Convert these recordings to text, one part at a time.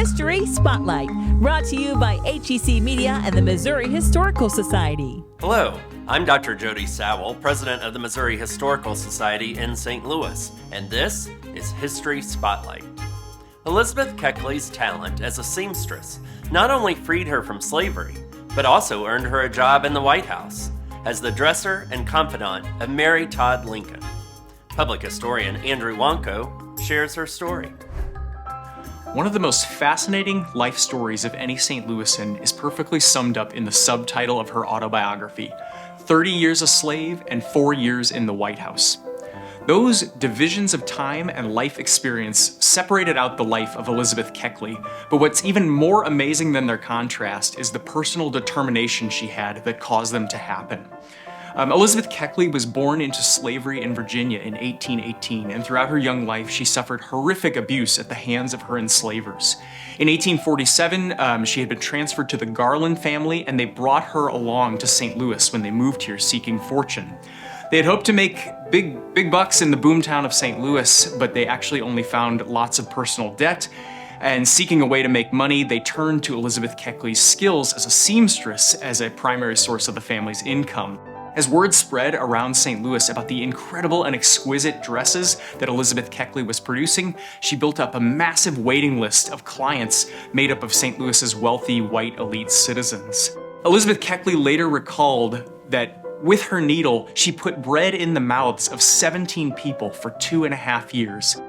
History Spotlight, brought to you by HEC Media and the Missouri Historical Society. Hello, I'm Dr. Jody Sowell, president of the Missouri Historical Society in St. Louis, and this is History Spotlight. Elizabeth Keckley's talent as a seamstress not only freed her from slavery, but also earned her a job in the White House as the dresser and confidant of Mary Todd Lincoln. Public historian Andrew Wonko shares her story. One of the most fascinating life stories of any St. Louisan is perfectly summed up in the subtitle of her autobiography, 30 Years a Slave and 4 Years in the White House. Those divisions of time and life experience separated out the life of Elizabeth Keckley, but what's even more amazing than their contrast is the personal determination she had that caused them to happen. Elizabeth Keckley was born into slavery in Virginia in 1818, and throughout her young life, she suffered horrific abuse at the hands of her enslavers. In 1847, she had been transferred to the Garland family, and they brought her along to St. Louis when they moved here seeking fortune. They had hoped to make big bucks in the boomtown of St. Louis, but they actually only found lots of personal debt. And seeking a way to make money, they turned to Elizabeth Keckley's skills as a seamstress as a primary source of the family's income. As word spread around St. Louis about the incredible and exquisite dresses that Elizabeth Keckley was producing, she built up a massive waiting list of clients made up of St. Louis's wealthy white elite citizens. Elizabeth Keckley later recalled that with her needle, she put bread in the mouths of 17 people for 2.5 years.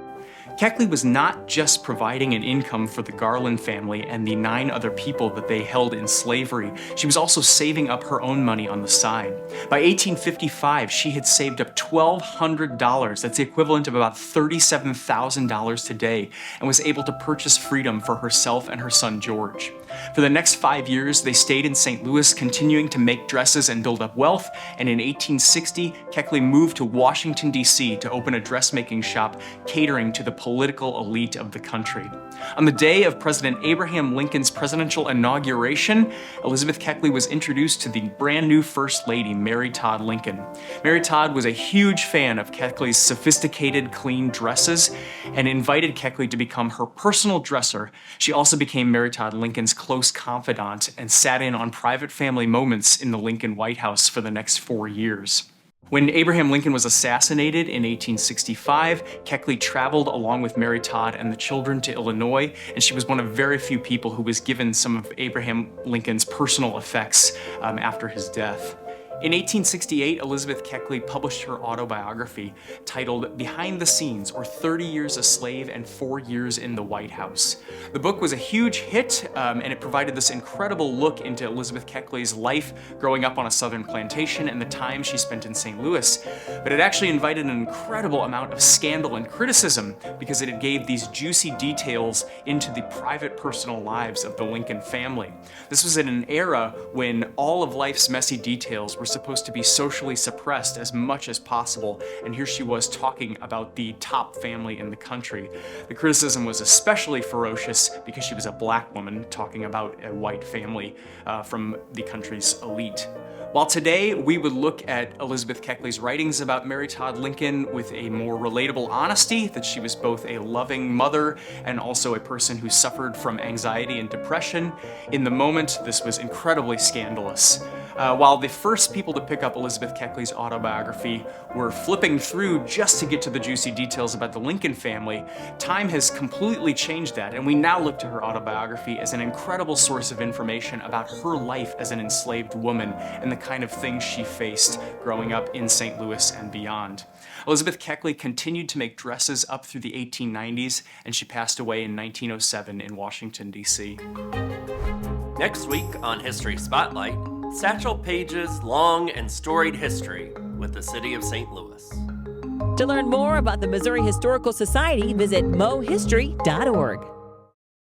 Keckley was not just providing an income for the Garland family and the 9 other people that they held in slavery, she was also saving up her own money on the side. By 1855, she had saved up $1,200, that's the equivalent of about $37,000 today, and was able to purchase freedom for herself and her son George. For the next 5 years, they stayed in St. Louis, continuing to make dresses and build up wealth, and in 1860, Keckley moved to Washington, D.C. to open a dressmaking shop catering to the political elite of the country. On the day of President Abraham Lincoln's presidential inauguration, Elizabeth Keckley was introduced to the brand new First Lady, Mary Todd Lincoln. Mary Todd was a huge fan of Keckley's sophisticated, clean dresses and invited Keckley to become her personal dresser. She also became Mary Todd Lincoln's close confidant and sat in on private family moments in the Lincoln White House for the next 4 years. When Abraham Lincoln was assassinated in 1865, Keckley traveled along with Mary Todd and the children to Illinois, and she was one of very few people who was given some of Abraham Lincoln's personal effects after his death. In 1868, Elizabeth Keckley published her autobiography titled Behind the Scenes, or 30 Years a Slave and 4 Years in the White House. The book was a huge hit, and it provided this incredible look into Elizabeth Keckley's life growing up on a southern plantation and the time she spent in St. Louis. But it actually invited an incredible amount of scandal and criticism because it gave these juicy details into the private personal lives of the Lincoln family. This was in an era when all of life's messy details were supposed to be socially suppressed as much as possible, and here she was talking about the top family in the country. The criticism was especially ferocious because she was a black woman talking about a white family from the country's elite. While today we would look at Elizabeth Keckley's writings about Mary Todd Lincoln with a more relatable honesty, that she was both a loving mother and also a person who suffered from anxiety and depression, in the moment this was incredibly scandalous. While the first people to pick up Elizabeth Keckley's autobiography were flipping through just to get to the juicy details about the Lincoln family, time has completely changed that, and we now look to her autobiography as an incredible source of information about her life as an enslaved woman and the kind of things she faced growing up in St. Louis and beyond. Elizabeth Keckley continued to make dresses up through the 1890s, and she passed away in 1907 in Washington, D.C. Next week on History Spotlight, Satchel Paige's long and storied history with the city of St. Louis. To learn more about the Missouri Historical Society, visit mohistory.org.